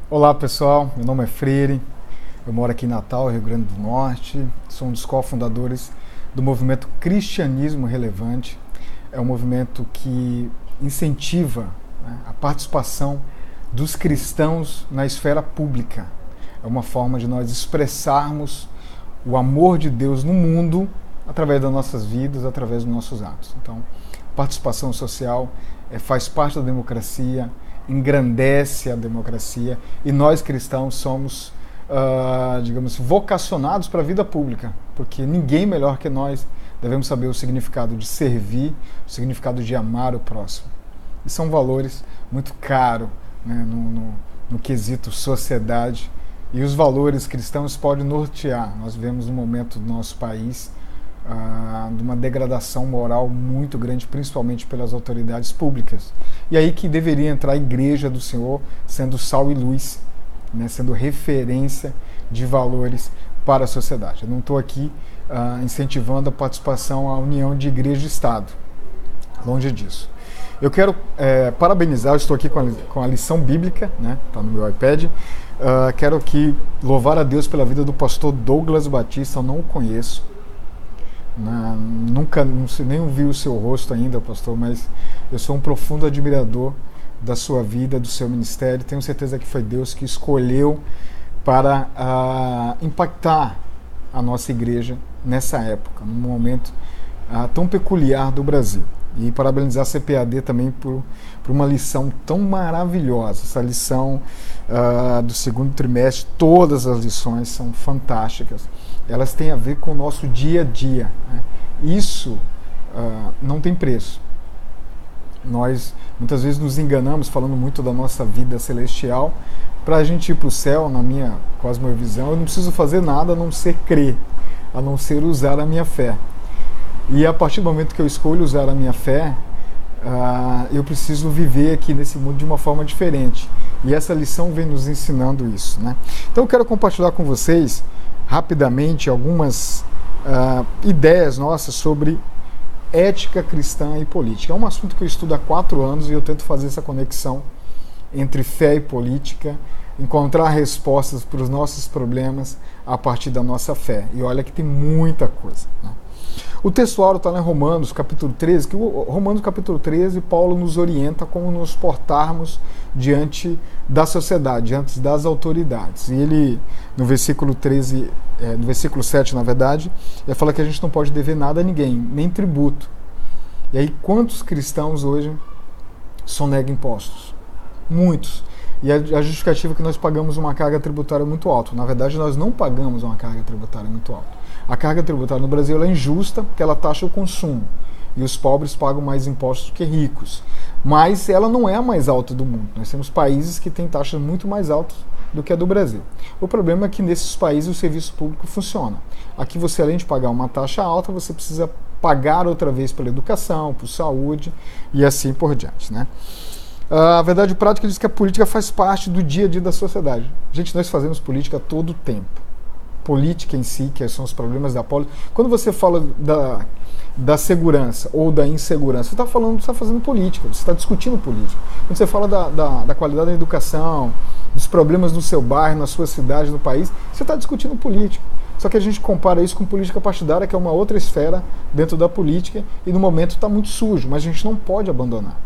Olá pessoal, meu nome é Freire, eu moro aqui em Natal, Rio Grande do Norte, sou um dos cofundadores do movimento Cristianismo Relevante. É um movimento que incentiva, né, a participação dos cristãos na esfera pública. É uma forma de nós expressarmos o amor de Deus no mundo através das nossas vidas, através dos nossos atos. Então, participação social faz parte da democracia, engrandece a democracia e nós cristãos somos, digamos, vocacionados para a vida pública, porque ninguém melhor que nós devemos saber o significado de servir, o significado de amar o próximo. E são valores muito caros, né, no quesito sociedade, e os valores cristãos podem nortear. Nós vivemos um momento do nosso país de uma degradação moral muito grande, principalmente pelas autoridades públicas. E aí que deveria entrar a Igreja do Senhor, sendo sal e luz, né, sendo referência de valores para a sociedade. Eu não estou aqui incentivando a participação, a união de igreja e Estado. Longe disso. Eu quero parabenizar, eu estou aqui com a lição bíblica, né, está no meu iPad. Quero aqui louvar a Deus pela vida do pastor Douglas Batista, eu não o conheço. Nunca, não sei, nem vi o seu rosto ainda, pastor, mas eu sou um profundo admirador da sua vida, do seu ministério. Tenho certeza que foi Deus que escolheu para impactar a nossa igreja nessa época, num momento tão peculiar do Brasil. E parabenizar a CPAD também por uma lição tão maravilhosa. Essa lição do segundo trimestre, todas as lições são fantásticas. Elas têm a ver com o nosso dia a dia, né? Isso não tem preço. Nós muitas vezes nos enganamos falando muito da nossa vida celestial. Para a gente ir para o céu, na minha cosmovisão, eu não preciso fazer nada a não ser crer, a não ser usar a minha fé. E a partir do momento que eu escolho usar a minha fé, eu preciso viver aqui nesse mundo de uma forma diferente. E essa lição vem nos ensinando isso, né? Então eu quero compartilhar com vocês rapidamente algumas ideias nossas sobre ética cristã e política. É um assunto que eu estudo há 4 anos e eu tento fazer essa conexão entre fé e política, encontrar respostas para os nossos problemas a partir da nossa fé. E olha que tem muita coisa, né? O textuário está lá em Romanos capítulo 13, que Romanos capítulo 13, Paulo nos orienta como nos portarmos diante da sociedade, diante das autoridades. E ele, no versículo 13, no versículo 7, na verdade, ele fala que a gente não pode dever nada a ninguém, nem tributo. E aí, quantos cristãos hoje sonegam impostos? Muitos. E a justificativa é que nós pagamos uma carga tributária muito alta. Na verdade, nós não pagamos uma carga tributária muito alta. A carga tributária no Brasil é injusta porque ela taxa o consumo. E os pobres pagam mais impostos que ricos. Mas ela não é a mais alta do mundo. Nós temos países que têm taxas muito mais altas do que a do Brasil. O problema é que nesses países o serviço público funciona. Aqui você, além de pagar uma taxa alta, você precisa pagar outra vez pela educação, por saúde e assim por diante, né? A verdade prática diz que a política faz parte do dia a dia da sociedade. Gente, nós fazemos política todo o tempo. Política em si, que são os problemas da polis. Quando você fala da segurança ou da insegurança, você está fazendo política, você está discutindo política. Quando você fala da qualidade da educação, dos problemas no seu bairro, na sua cidade, no país, você está discutindo política. Só que a gente compara isso com política partidária, que é uma outra esfera dentro da política, e no momento está muito sujo, mas a gente não pode abandonar.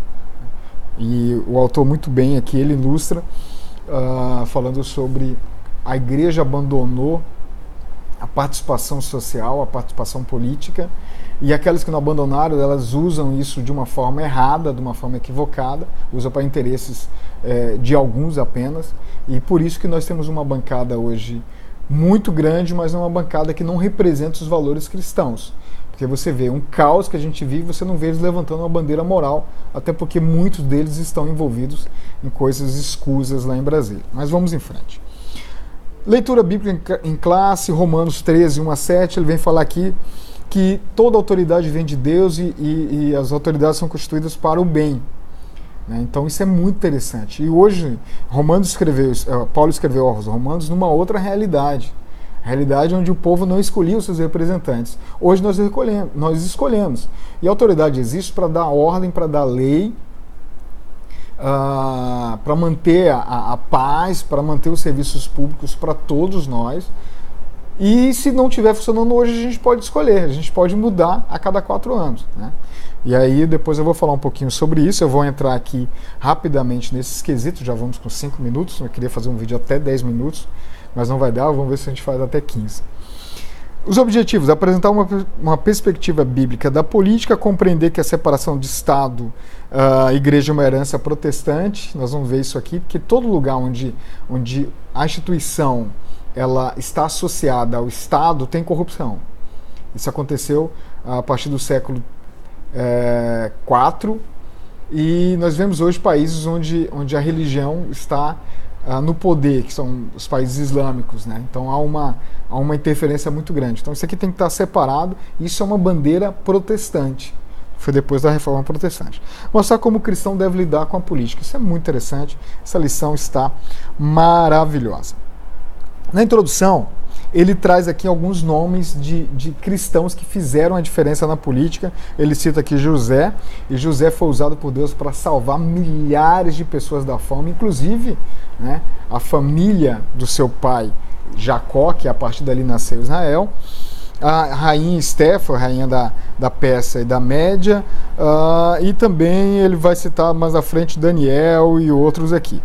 E o autor muito bem aqui, ele ilustra falando sobre a igreja abandonou a participação social, a participação política, e aquelas que não abandonaram, elas usam isso de uma forma errada, de uma forma equivocada, usam para interesses de alguns apenas, e por isso que nós temos uma bancada hoje muito grande, mas uma bancada que não representa os valores cristãos. Porque você vê um caos que a gente vive, você não vê eles levantando uma bandeira moral, até porque muitos deles estão envolvidos em coisas escusas lá em Brasília. Mas vamos em frente. Leitura bíblica em classe, Romanos 13, 1 a 7, ele vem falar aqui que toda autoridade vem de Deus e as autoridades são constituídas para o bem. Então isso é muito interessante. E hoje, Paulo escreveu aos Romanos numa outra realidade. Realidade onde o povo não escolhia os seus representantes. Hoje nós escolhemos. E a autoridade existe para dar ordem, para dar lei, para manter a paz, para manter os serviços públicos para todos nós. E se não estiver funcionando hoje, a gente pode escolher, a gente pode mudar a cada 4 anos, né? E aí depois eu vou falar um pouquinho sobre isso, eu vou entrar aqui rapidamente nesses quesitos, já vamos com 5 minutos, eu queria fazer um vídeo até 10 minutos, mas não vai dar, vamos ver se a gente faz até 15. Os objetivos: apresentar uma perspectiva bíblica da política, compreender que a separação de Estado, Igreja é uma herança protestante, nós vamos ver isso aqui, porque todo lugar onde a instituição ela está associada ao Estado tem corrupção. Isso aconteceu a partir do século IV, e nós vemos hoje países onde a religião está no poder, que são os países islâmicos, né? Então há uma interferência muito grande. Então isso aqui tem que estar separado. Isso é uma bandeira protestante. Foi depois da Reforma Protestante. Mostrar como o cristão deve lidar com a política. Isso é muito interessante. Essa lição está maravilhosa. Na introdução, ele traz aqui alguns nomes de cristãos que fizeram a diferença na política. Ele cita aqui José, e José foi usado por Deus para salvar milhares de pessoas da fome, inclusive, né, a família do seu pai Jacó, que a partir dali nasceu Israel, a rainha Esther, rainha da Pérsia e da Média, e também ele vai citar mais à frente Daniel e outros aqui.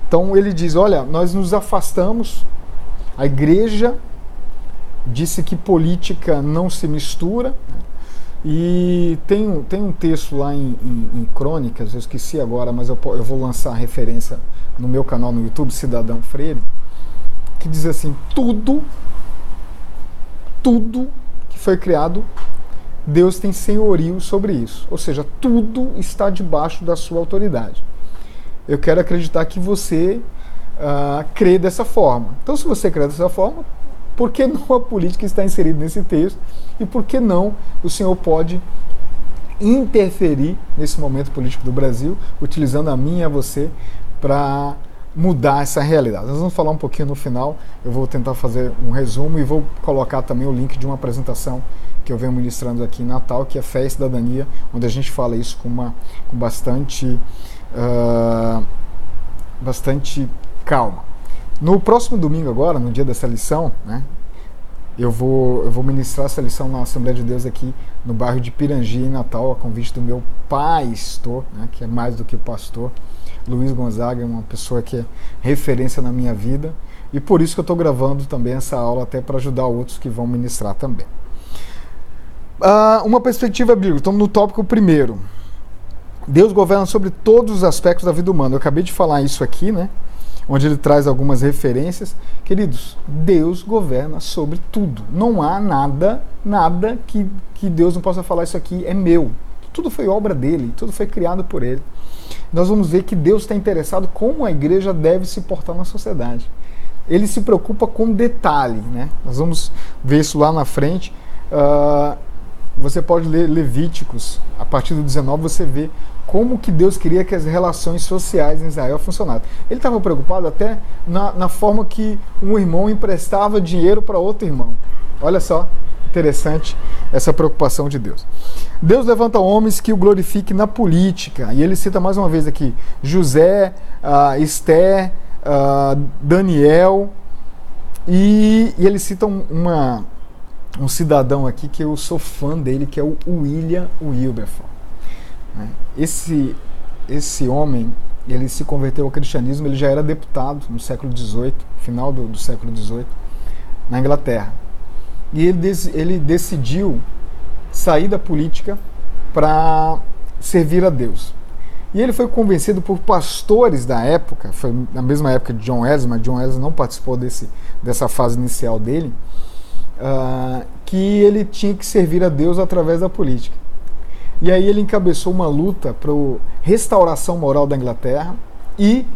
Então ele diz, olha, nós nos afastamos. A igreja disse que política não se mistura, e tem um texto lá em Crônicas, eu esqueci agora, mas eu vou lançar a referência no meu canal no YouTube, Cidadão Freire, que diz assim: tudo que foi criado, Deus tem senhorio sobre isso, ou seja, tudo está debaixo da sua autoridade. Eu quero acreditar que você crê dessa forma. Então, se você crê dessa forma, por que não a política está inserida nesse texto? E por que não o Senhor pode interferir nesse momento político do Brasil, utilizando a mim e a você para mudar essa realidade? Nós vamos falar um pouquinho no final, eu vou tentar fazer um resumo e vou colocar também o link de uma apresentação que eu venho ministrando aqui em Natal, que é Fé e Cidadania, onde a gente fala isso com bastante calma. No próximo domingo agora, no dia dessa lição, né, eu vou ministrar essa lição na Assembleia de Deus aqui no bairro de Pirangi, em Natal, a convite do meu pastor, né, que é mais do que pastor, Luiz Gonzaga, é uma pessoa que é referência na minha vida, e por isso que eu estou gravando também essa aula, até para ajudar outros que vão ministrar também. Uma perspectiva bíblica, estamos no tópico primeiro. Deus governa sobre todos os aspectos da vida humana. Eu acabei de falar isso aqui, né? Onde ele traz algumas referências. Queridos, Deus governa sobre tudo. Não há nada que Deus não possa falar, isso aqui é meu. Tudo foi obra dele, tudo foi criado por ele. Nós vamos ver que Deus está interessado como a igreja deve se portar na sociedade. Ele se preocupa com detalhe, né? Nós vamos ver isso lá na frente. Você pode ler Levíticos, a partir do 19 você vê como que Deus queria que as relações sociais em Israel funcionassem. Ele estava preocupado até na forma que um irmão emprestava dinheiro para outro irmão. Olha só, interessante essa preocupação de Deus. Deus levanta homens que o glorifiquem na política, e ele cita mais uma vez aqui José, Esther, Daniel, e ele cita um cidadão aqui que eu sou fã dele, que é o William Wilberforce. Esse homem, ele se converteu ao cristianismo, ele já era deputado no século XVIII, final do século XVIII, na Inglaterra. E ele decidiu sair da política para servir a Deus. E ele foi convencido por pastores da época, foi na mesma época de John Wesley, mas John Wesley não participou dessa fase inicial dele, que ele tinha que servir a Deus através da política. E aí ele encabeçou uma luta para a restauração moral da Inglaterra e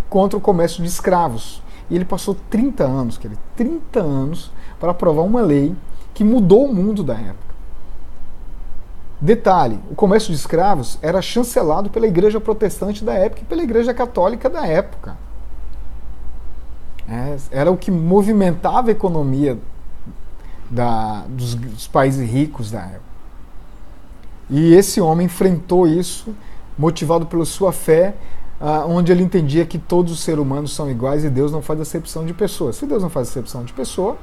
contra o comércio de escravos. E ele passou 30 anos para aprovar uma lei que mudou o mundo da época. Detalhe, o comércio de escravos era chancelado pela igreja protestante da época e pela igreja católica da época. Era o que movimentava a economia dos países ricos da época. E esse homem enfrentou isso, motivado pela sua fé, onde ele entendia que todos os seres humanos são iguais e Deus não faz acepção de pessoas. Se Deus não faz acepção de pessoa,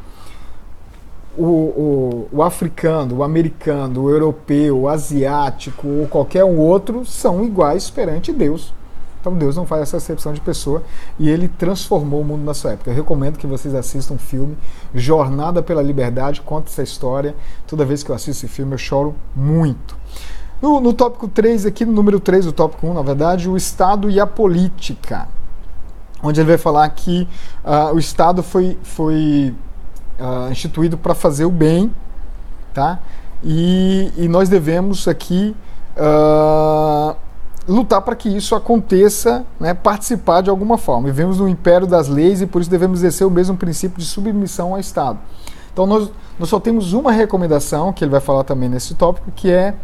o africano, o americano, o europeu, o asiático ou qualquer um outro são iguais perante Deus. Então Deus não faz essa acepção de pessoa e ele transformou o mundo na sua época. Eu recomendo que vocês assistam o filme Jornada pela Liberdade, conta essa história. Toda vez que eu assisto esse filme eu choro muito. No tópico 3 aqui, no número 3 do tópico 1, na verdade, o Estado e a política. Onde ele vai falar que o Estado foi instituído para fazer o bem, tá? E nós devemos aqui lutar para que isso aconteça, né, participar de alguma forma. Vivemos no império das leis e por isso devemos exercer o mesmo princípio de submissão ao Estado. Então nós só temos uma recomendação, que ele vai falar também nesse tópico, que é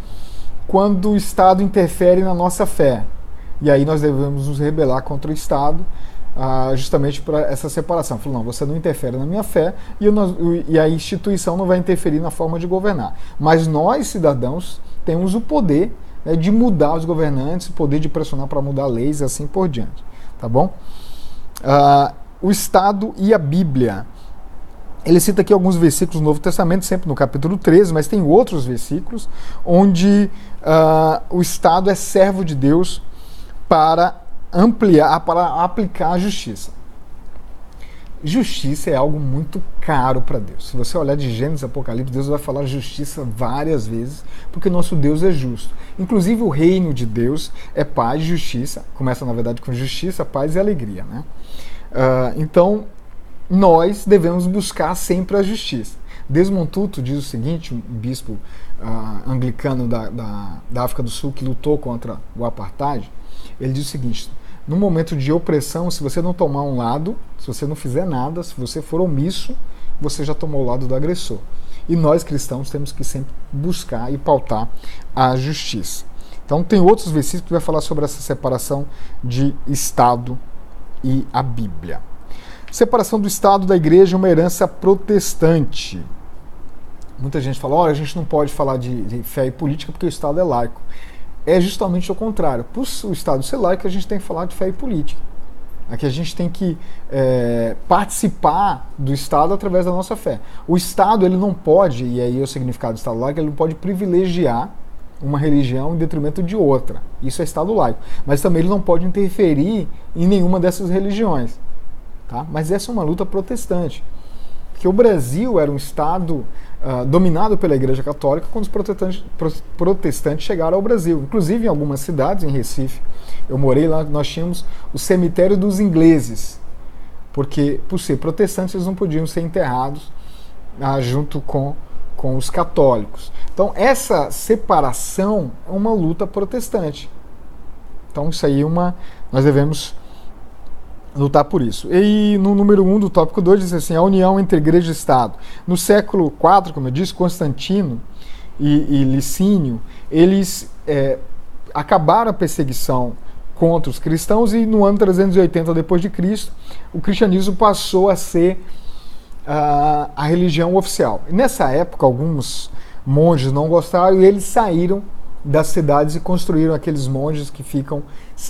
quando o Estado interfere na nossa fé. E aí nós devemos nos rebelar contra o Estado, justamente para essa separação. Falou, não, você não interfere na minha fé e a instituição não vai interferir na forma de governar. Mas nós, cidadãos, temos o poder, né, de mudar os governantes, o poder de pressionar para mudar leis e assim por diante. Tá bom? O Estado e a Bíblia. Ele cita aqui alguns versículos do Novo Testamento, sempre no capítulo 13, mas tem outros versículos onde o Estado é servo de Deus para aplicar a justiça. Justiça é algo muito caro para Deus. Se você olhar de Gênesis e Apocalipse, Deus vai falar justiça várias vezes, porque nosso Deus é justo. Inclusive o reino de Deus é paz e justiça, começa na verdade com justiça, paz e alegria, né? Então, nós devemos buscar sempre a justiça. Desmond Tutu diz o seguinte, um bispo anglicano da África do Sul que lutou contra o apartheid, ele diz o seguinte: no momento de opressão, se você não tomar um lado, se você não fizer nada, se você for omisso, você já tomou o lado do agressor. E nós cristãos temos que sempre buscar e pautar a justiça. Então tem outros versículos que vai falar sobre essa separação de Estado e a Bíblia. Separação do Estado da Igreja é uma herança protestante. Muita gente fala, olha, a gente não pode falar de fé e política porque o Estado é laico. É justamente o contrário. Por o Estado ser laico, a gente tem que falar de fé e política. Aqui a gente tem que participar do Estado através da nossa fé. O Estado, ele não pode, e aí é o significado do Estado laico, ele não pode privilegiar uma religião em detrimento de outra. Isso é Estado laico. Mas também ele não pode interferir em nenhuma dessas religiões. Tá? Mas essa é uma luta protestante. Porque o Brasil era um Estado dominado pela Igreja Católica quando os protestantes chegaram ao Brasil. Inclusive em algumas cidades, em Recife, eu morei lá, nós tínhamos o cemitério dos ingleses. Porque, por ser protestantes, eles não podiam ser enterrados junto com os católicos. Então, essa separação é uma luta protestante. Então, isso aí nós devemos lutar por isso. E no número 1 do tópico 2 diz assim, a união entre igreja e Estado. No século IV, como eu disse, Constantino e Licínio, eles acabaram a perseguição contra os cristãos e no ano 380 depois de Cristo, o cristianismo passou a ser a religião oficial. E nessa época, alguns monges não gostaram e eles saíram das cidades e construíram aqueles monges que ficam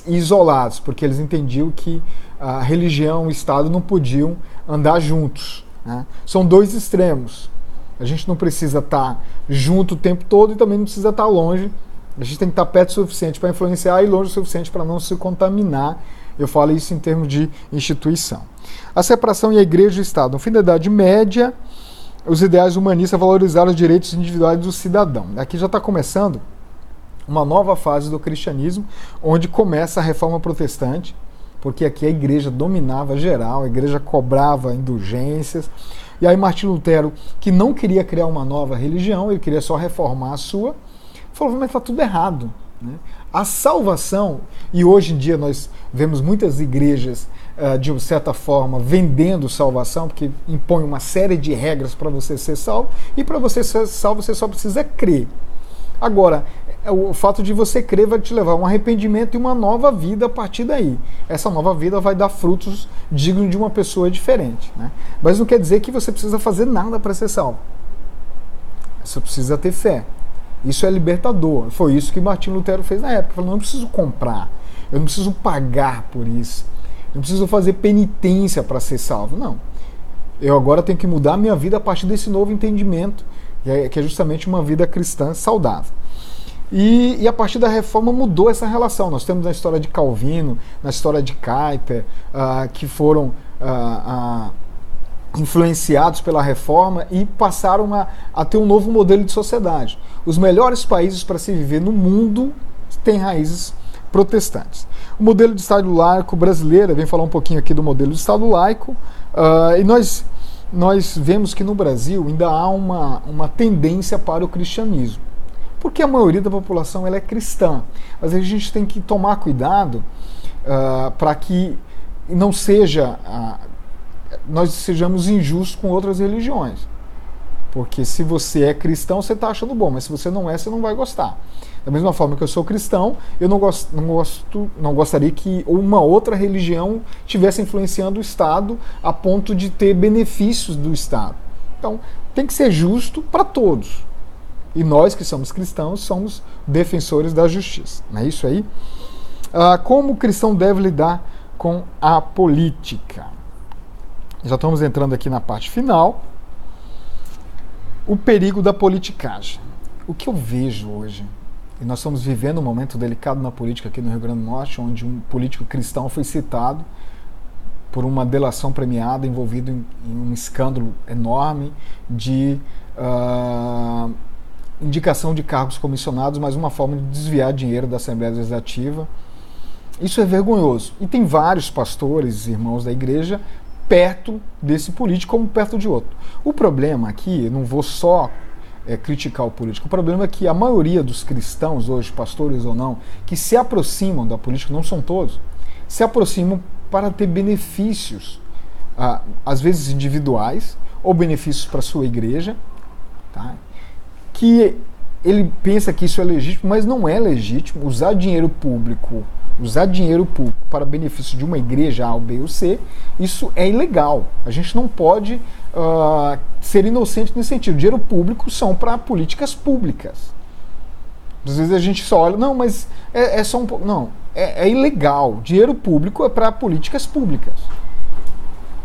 isolados, porque eles entendiam que a religião e o Estado não podiam andar juntos, né? São dois extremos. A gente não precisa estar junto o tempo todo e também não precisa estar longe. A gente tem que estar perto o suficiente para influenciar e longe o suficiente para não se contaminar. Eu falo isso em termos de instituição. A separação e a igreja e o Estado. No fim da Idade Média, os ideais humanistas valorizaram os direitos individuais do cidadão. Aqui já está começando uma nova fase do cristianismo, onde começa a reforma protestante, porque aqui a igreja dominava geral, a igreja cobrava indulgências, e aí Martinho Lutero, que não queria criar uma nova religião, ele queria só reformar a sua, falou, mas está tudo errado, né? A salvação, e hoje em dia nós vemos muitas igrejas, de certa forma, vendendo salvação, porque impõe uma série de regras para você ser salvo, e para você ser salvo você só precisa crer. Agora, o fato de você crer vai te levar a um arrependimento e uma nova vida a partir daí. Essa nova vida vai dar frutos dignos de uma pessoa diferente, né? Mas não quer dizer que você precisa fazer nada para ser salvo. Você precisa ter fé. Isso é libertador. Foi isso que Martinho Lutero fez na época. Ele falou, não preciso comprar. eu não preciso pagar por isso, eu não preciso fazer penitência para ser salvo. Não. Eu agora tenho que mudar a minha vida a partir desse novo entendimento, que é justamente uma vida cristã saudável. E a partir da reforma mudou essa relação. Nós temos na história de Calvino, na história de Kuyper, que foram influenciados pela reforma e passaram a ter um novo modelo de sociedade. Os melhores países para se viver no mundo têm raízes protestantes. O modelo de Estado laico brasileiro, vem falar um pouquinho aqui do modelo de Estado laico, e nós vemos que no Brasil ainda há uma tendência para o cristianismo, porque a maioria da população ela é cristã, mas a gente tem que tomar cuidado para que não seja... nós sejamos injustos com outras religiões. Porque se você é cristão, você está achando bom, mas se você não é, você não vai gostar. Da mesma forma que eu sou cristão, eu não gostaria que uma outra religião estivesse influenciando o Estado a ponto de ter benefícios do Estado. Então, tem que ser justo para todos. E nós que somos cristãos, somos defensores da justiça. Não é isso aí? Como o cristão deve lidar com a política? Já estamos entrando aqui na parte final. O perigo da politicagem. O que eu vejo hoje, e nós estamos vivendo um momento delicado na política aqui no Rio Grande do Norte, onde um político cristão foi citado por uma delação premiada, envolvido em um escândalo enorme de indicação de cargos comissionados, mas uma forma de desviar dinheiro da Assembleia Legislativa. Isso é vergonhoso. E tem vários pastores, irmãos da igreja, perto desse político como perto de outro. O problema aqui, eu não vou só criticar o político, o problema é que a maioria dos cristãos hoje, pastores ou não, que se aproximam da política, não são todos, se aproximam para ter benefícios, às vezes individuais, ou benefícios para a sua igreja, tá? Que ele pensa que isso é legítimo, mas não é legítimo usar dinheiro público para benefício de uma igreja A, B ou C. Isso é ilegal. A gente não pode ser inocente nesse sentido. Dinheiro público são para políticas públicas. Às vezes a gente só olha, não, mas é só um pouco. Não, é ilegal. Dinheiro público é para políticas públicas.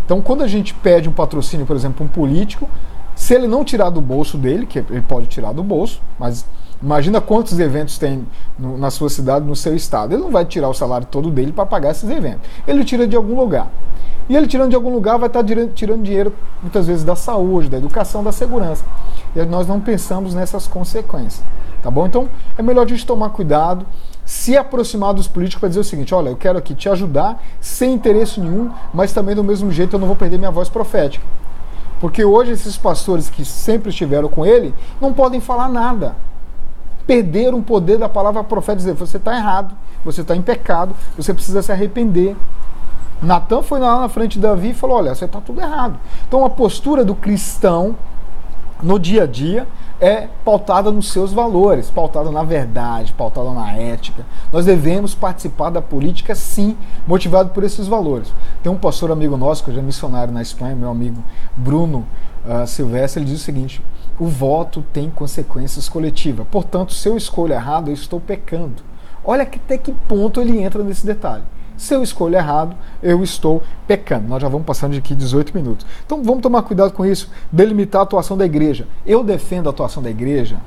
Então, quando a gente pede um patrocínio, por exemplo, um político, se ele não tirar do bolso dele, que ele pode tirar do bolso, mas imagina quantos eventos tem na sua cidade, no seu estado. Ele não vai tirar o salário todo dele para pagar esses eventos. Ele tira de algum lugar. E ele tirando de algum lugar vai estar tirando dinheiro, muitas vezes, da saúde, da educação, da segurança. E nós não pensamos nessas consequências. Tá bom? Então, é melhor a gente tomar cuidado, se aproximar dos políticos para dizer o seguinte: olha, eu quero aqui te ajudar sem interesse nenhum, mas também do mesmo jeito eu não vou perder minha voz profética. Porque hoje esses pastores que sempre estiveram com ele não podem falar nada. Perderam o poder da palavra profética, dizer, você está errado, você está em pecado, você precisa se arrepender. Natan foi lá na frente de Davi e falou, olha, você está tudo errado. Então a postura do cristão no dia a dia é pautada nos seus valores, pautada na verdade, pautada na ética. Nós devemos participar da política, sim, motivado por esses valores. Tem um pastor amigo nosso, que hoje é missionário na Espanha, meu amigo Bruno Silvestre, ele diz o seguinte: o voto tem consequências coletivas, portanto, se eu escolho errado, eu estou pecando. Olha até que ponto ele entra nesse detalhe. Se eu escolho errado, eu estou pecando. Nós já vamos passando de aqui 18 minutos. Então vamos tomar cuidado com isso, delimitar a atuação da igreja. Eu defendo a atuação da igreja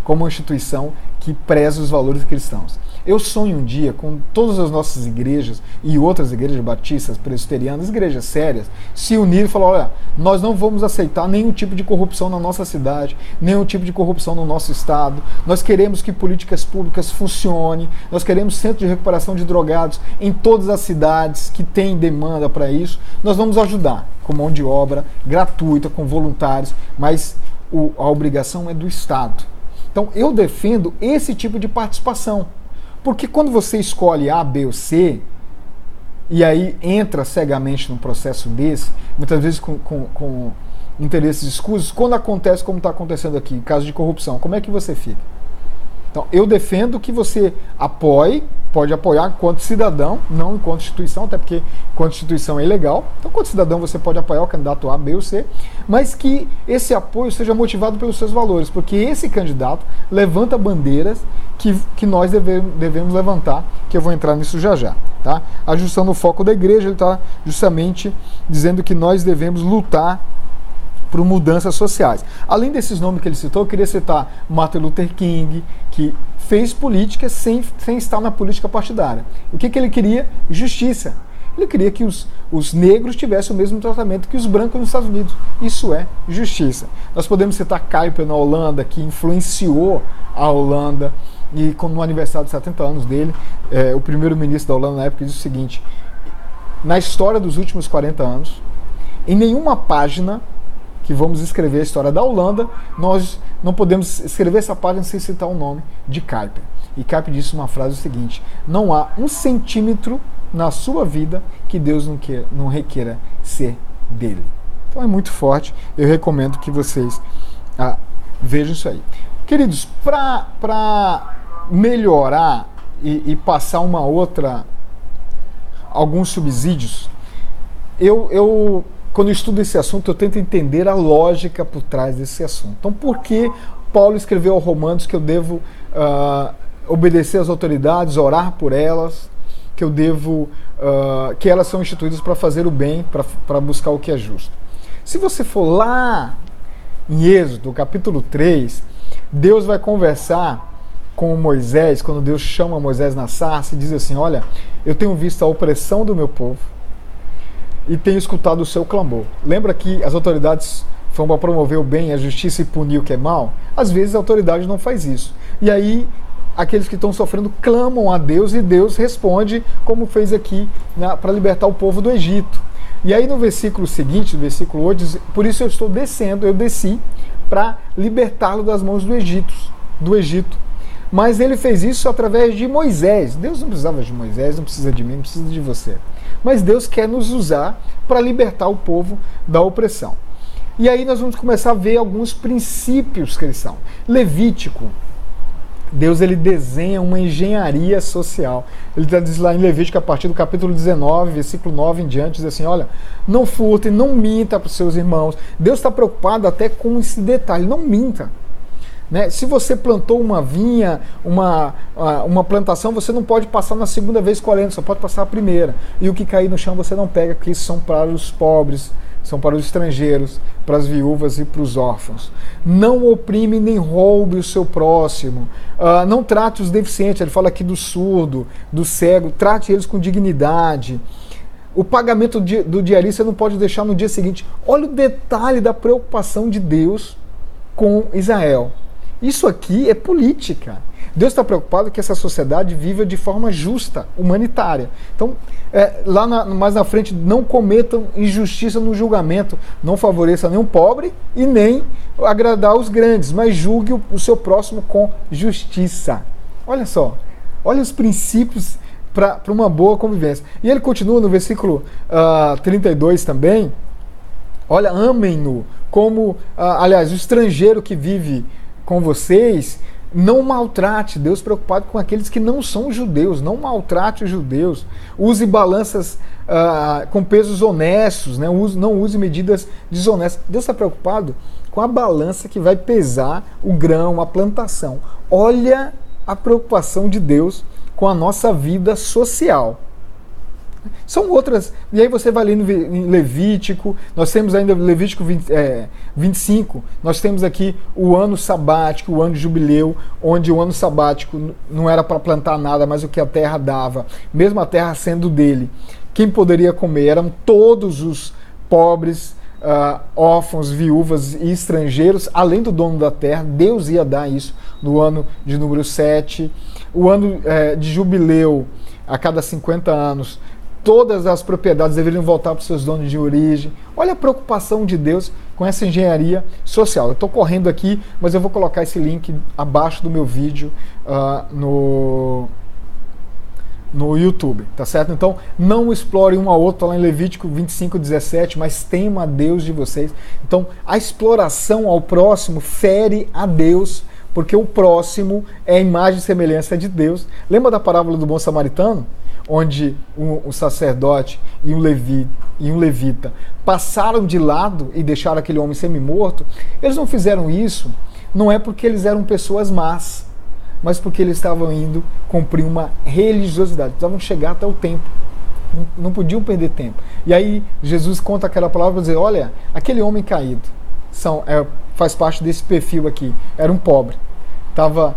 como uma instituição que preza os valores cristãos. Eu sonho um dia com todas as nossas igrejas e outras igrejas batistas, presbiterianas, igrejas sérias, se unirem e falar, olha, nós não vamos aceitar nenhum tipo de corrupção na nossa cidade, nenhum tipo de corrupção no nosso estado, nós queremos que políticas públicas funcionem, nós queremos centro de recuperação de drogados em todas as cidades que têm demanda para isso, nós vamos ajudar com mão de obra gratuita, com voluntários, mas a obrigação é do Estado. Então eu defendo esse tipo de participação. Porque quando você escolhe A, B ou C, e aí entra cegamente num processo desse, muitas vezes com interesses escusos, quando acontece como está acontecendo aqui, em caso de corrupção, como é que você fica? Então, eu defendo que você apoie, pode apoiar enquanto cidadão, não enquanto instituição, até porque enquanto instituição é ilegal. Então, enquanto cidadão, você pode apoiar o candidato A, B ou C, mas que esse apoio seja motivado pelos seus valores, porque esse candidato levanta bandeiras que nós devemos levantar, que eu vou entrar nisso já já. Tá? Ajustando o foco da igreja, ele está justamente dizendo que nós devemos lutar por mudanças sociais. Além desses nomes que ele citou, eu queria citar Martin Luther King, que fez política sem estar na política partidária. O que ele queria? Justiça. Ele queria que os negros tivessem o mesmo tratamento que os brancos nos Estados Unidos. Isso é justiça. Nós podemos citar Kuyper na Holanda, que influenciou a Holanda, e no aniversário de 70 anos dele, o primeiro-ministro da Holanda na época disse o seguinte: na história dos últimos 40 anos, em nenhuma página que vamos escrever a história da Holanda, nós não podemos escrever essa página sem citar o nome de Kuyper. E Kuyper disse uma frase seguinte: não há 1 centímetro na sua vida que Deus não requeira ser dele. Então é muito forte, eu recomendo que vocês vejam isso aí. Queridos, para melhorar e passar alguns subsídios, quando eu estudo esse assunto, eu tento entender a lógica por trás desse assunto. Então, por que Paulo escreveu aos Romanos que eu devo obedecer às autoridades, orar por elas, que eu devo, que elas são instituídas para fazer o bem, para buscar o que é justo? Se você for lá em Êxodo, capítulo 3, Deus vai conversar com Moisés, quando Deus chama Moisés na sarça e diz assim: olha, eu tenho visto a opressão do meu povo e tenho escutado o seu clamor. Lembra que as autoridades foram para promover o bem, a justiça e punir o que é mal? Às vezes a autoridade não faz isso. E aí aqueles que estão sofrendo clamam a Deus e Deus responde, como fez aqui para libertar o povo do Egito. E aí no versículo seguinte, no versículo 8, diz: por isso eu desci para libertá-lo das mãos do Egito. Mas ele fez isso através de Moisés. Deus não precisava de Moisés, não precisa de mim, não precisa de você. Mas Deus quer nos usar para libertar o povo da opressão. E aí nós vamos começar a ver alguns princípios cristãos. Levítico, Deus ele desenha uma engenharia social. Ele diz lá em Levítico, a partir do capítulo 19, versículo 9 em diante, diz assim: olha, não furte, não minta para os seus irmãos. Deus está preocupado até com esse detalhe: não minta. Né? Se você plantou uma vinha, uma plantação, você não pode passar na segunda vez colhendo, só pode passar a primeira. E o que cair no chão você não pega, porque isso são para os pobres, são para os estrangeiros, para as viúvas e para os órfãos. Não oprime nem roube o seu próximo. Não trate os deficientes. Ele fala aqui do surdo, do cego. Trate eles com dignidade. O pagamento do diarista não pode deixar no dia seguinte. Olha o detalhe da preocupação de Deus com Israel. Isso aqui é política. Deus está preocupado que essa sociedade viva de forma justa, humanitária. Então, mais na frente, não cometam injustiça no julgamento, não favoreça nenhum pobre e nem agradar os grandes, mas julgue o seu próximo com justiça. Olha só, olha os princípios para uma boa convivência. E ele continua no versículo 32 também: olha, amem-no como, aliás, o estrangeiro que vive com vocês, não maltrate. Deus preocupado com aqueles que não são judeus, não maltrate os judeus. Use balanças com pesos honestos, né? Não use medidas desonestas. Deus está preocupado com a balança que vai pesar o grão, a plantação. Olha a preocupação de Deus com a nossa vida social. São outras, e aí você vai lendo em Levítico, nós temos ainda Levítico 25, nós temos aqui o ano sabático, o ano de jubileu, onde o ano sabático não era para plantar nada, mas o que a terra dava, mesmo a terra sendo dele. Quem poderia comer eram todos os pobres, órfãos, viúvas e estrangeiros, além do dono da terra. Deus ia dar isso no ano de número 7. O ano de jubileu, a cada 50 anos, todas as propriedades deveriam voltar para os seus donos de origem. Olha a preocupação de Deus com essa engenharia social. Eu estou correndo aqui, mas eu vou colocar esse link abaixo do meu vídeo no YouTube, tá certo? Então, não explore um ao outro, lá em Levítico 25, 17, mas tema a Deus de vocês. Então, a exploração ao próximo fere a Deus, porque o próximo é a imagem e semelhança de Deus. Lembra da parábola do bom samaritano? Onde um sacerdote e um levita passaram de lado e deixaram aquele homem semi-morto. Eles não fizeram isso, não é porque eles eram pessoas más, mas porque eles estavam indo cumprir uma religiosidade, precisavam chegar até o templo, não podiam perder tempo. E aí Jesus conta aquela palavra para dizer, olha, aquele homem caído faz parte desse perfil aqui, era um pobre, estava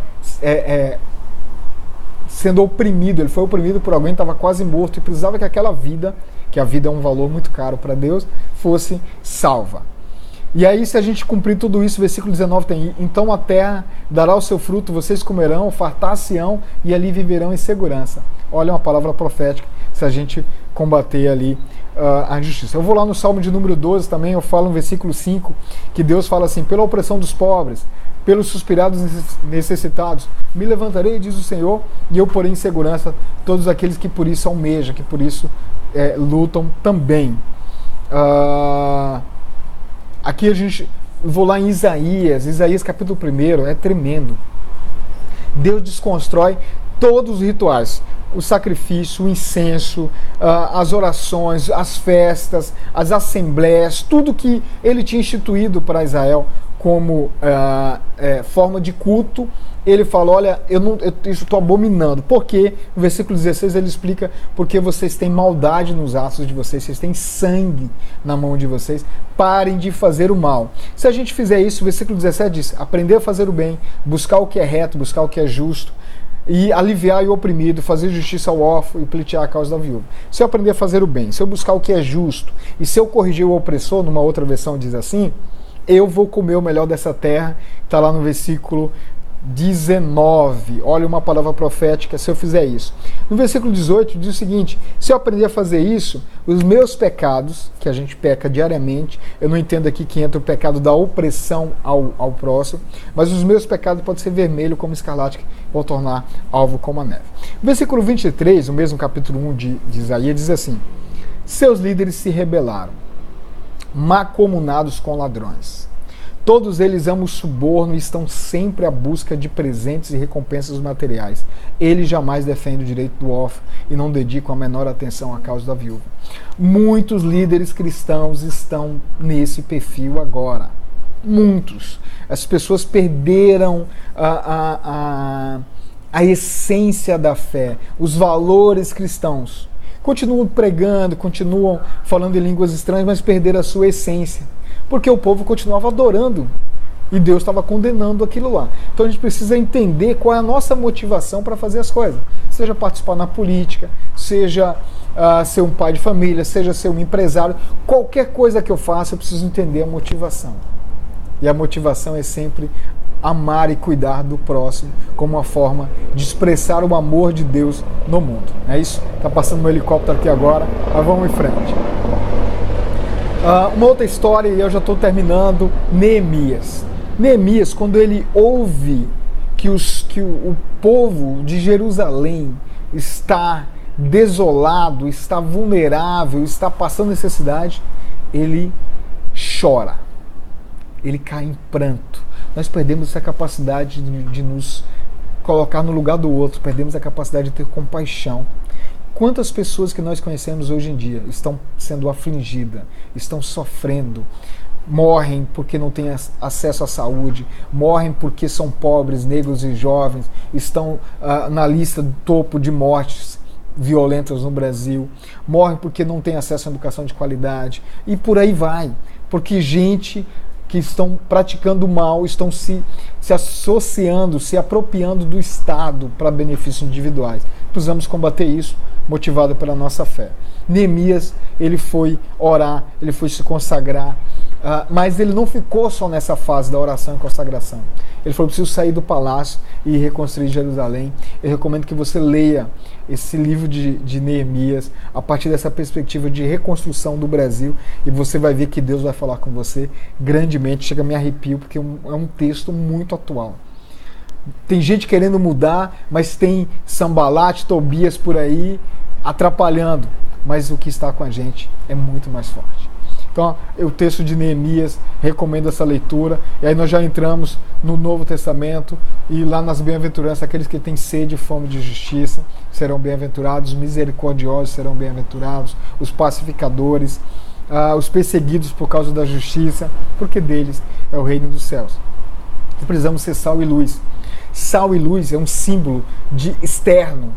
sendo oprimido, ele foi oprimido por alguém, estava quase morto e precisava que aquela vida, que a vida é um valor muito caro para Deus, fosse salva. E aí, se a gente cumprir tudo isso, versículo 19 tem, então a terra dará o seu fruto, vocês comerão, fartar-se-ão e ali viverão em segurança. Olha uma palavra profética, se a gente combater ali a injustiça. Eu vou lá no Salmo de número 12 também, eu falo no versículo 5, que Deus fala assim, pela opressão dos pobres, pelos suspirados necessitados, me levantarei, diz o Senhor, e eu porei em segurança todos aqueles que por isso almejam, que por isso lutam também. Aqui vou lá em Isaías capítulo 1, é tremendo. Deus desconstrói todos os rituais, o sacrifício, o incenso, as orações, as festas, as assembleias, tudo que ele tinha instituído para Israel como forma de culto. Ele fala, olha, isso estou abominando. Por quê? No versículo 16 ele explica, porque vocês têm maldade nos atos de vocês têm sangue na mão de vocês, parem de fazer o mal. Se a gente fizer isso, o versículo 17 diz, aprender a fazer o bem, buscar o que é reto, buscar o que é justo, e aliviar o oprimido, fazer justiça ao órfão e pleitear a causa da viúva. Se eu aprender a fazer o bem, se eu buscar o que é justo, e se eu corrigir o opressor, numa outra versão diz assim, eu vou comer o melhor dessa terra, está lá no versículo 19, olha uma palavra profética, se eu fizer isso. No versículo 18 diz o seguinte, se eu aprender a fazer isso, os meus pecados, que a gente peca diariamente, eu não entendo aqui que entra o pecado da opressão ao próximo, mas os meus pecados podem ser vermelho como escarlate, que vão tornar alvo como a neve. No versículo 23, o mesmo capítulo 1 de Isaías, diz assim, seus líderes se rebelaram, macomunados com ladrões. Todos eles amam o suborno e estão sempre à busca de presentes e recompensas materiais. Eles jamais defendem o direito do órfão e não dedicam a menor atenção à causa da viúva. Muitos líderes cristãos estão nesse perfil agora. Muitos. As pessoas perderam a essência da fé, os valores cristãos. Continuam pregando, continuam falando em línguas estranhas, mas perderam a sua essência. Porque o povo continuava adorando e Deus estava condenando aquilo lá. Então a gente precisa entender qual é a nossa motivação para fazer as coisas. Seja participar na política, seja ser um pai de família, seja ser um empresário. Qualquer coisa que eu faça, eu preciso entender a motivação. E a motivação é sempre amar e cuidar do próximo como uma forma de expressar o amor de Deus no mundo. É isso? Está passando meu helicóptero aqui agora, mas vamos em frente. Uma outra história, e eu já estou terminando, Neemias. Neemias, quando ele ouve que o povo de Jerusalém está desolado, está vulnerável, está passando necessidade, ele chora, ele cai em pranto. Nós perdemos essa capacidade de nos colocar no lugar do outro, perdemos a capacidade de ter compaixão. Quantas pessoas que nós conhecemos hoje em dia estão sendo afligidas, estão sofrendo, morrem porque não têm acesso à saúde, morrem porque são pobres, negros e jovens, estão na lista do topo de mortes violentas no Brasil, morrem porque não têm acesso à educação de qualidade, e por aí vai, porque gente que estão praticando mal, estão se associando, se apropriando do Estado para benefícios individuais. Precisamos combater isso, motivado pela nossa fé. Neemias, ele foi orar, ele foi se consagrar, mas ele não ficou só nessa fase da oração e consagração. Ele falou, preciso sair do palácio e reconstruir Jerusalém. Eu recomendo que você leia esse livro de Neemias a partir dessa perspectiva de reconstrução do Brasil, e você vai ver que Deus vai falar com você grandemente. Chega a me arrepio, porque é um texto muito atual. Tem gente querendo mudar, mas tem Sambalate, Tobias por aí atrapalhando, mas o que está com a gente é muito mais forte. Então, o texto de Neemias, recomendo essa leitura, e aí nós já entramos no Novo Testamento, e lá nas bem-aventuranças, aqueles que têm sede e fome de justiça serão bem-aventurados, os misericordiosos serão bem-aventurados, os pacificadores, os perseguidos por causa da justiça, porque deles é o reino dos céus. Precisamos ser sal e luz. Sal e luz é um símbolo de externo.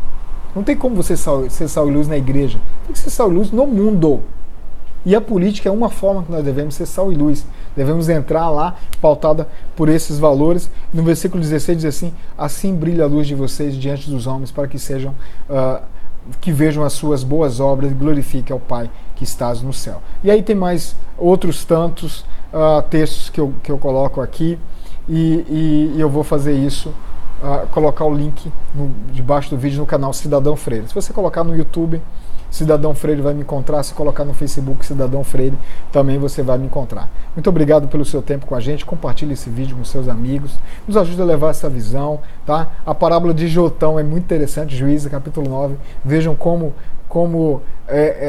Não tem como você ser sal e luz na igreja. Tem que ser sal e luz no mundo. E a política é uma forma que nós devemos ser sal e luz. Devemos entrar lá, pautada por esses valores. No versículo 16 diz assim: assim brilha a luz de vocês diante dos homens, para que sejam, que vejam as suas boas obras e glorifiquem ao Pai que estás no céu. E aí tem mais outros tantos textos que eu coloco aqui, e eu vou fazer isso, colocar o link debaixo do vídeo no canal Cidadão Freire. Se você colocar no YouTube, Cidadão Freire vai me encontrar. Se colocar no Facebook Cidadão Freire, também você vai me encontrar. Muito obrigado pelo seu tempo com a gente. Compartilhe esse vídeo com seus amigos. Nos ajude a levar essa visão. Tá? A parábola de Jotão é muito interessante. Juízes, capítulo 9. Vejam como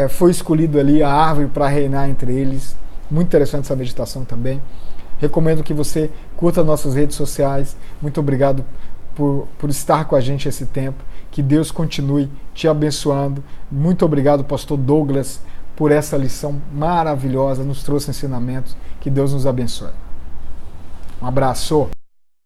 foi escolhido ali a árvore para reinar entre eles. Muito interessante essa meditação também. Recomendo que você curta nossas redes sociais. Muito obrigado por estar com a gente esse tempo. Que Deus continue te abençoando. Muito obrigado, pastor Douglas, por essa lição maravilhosa. Nos trouxe ensinamentos. Que Deus nos abençoe. Um abraço.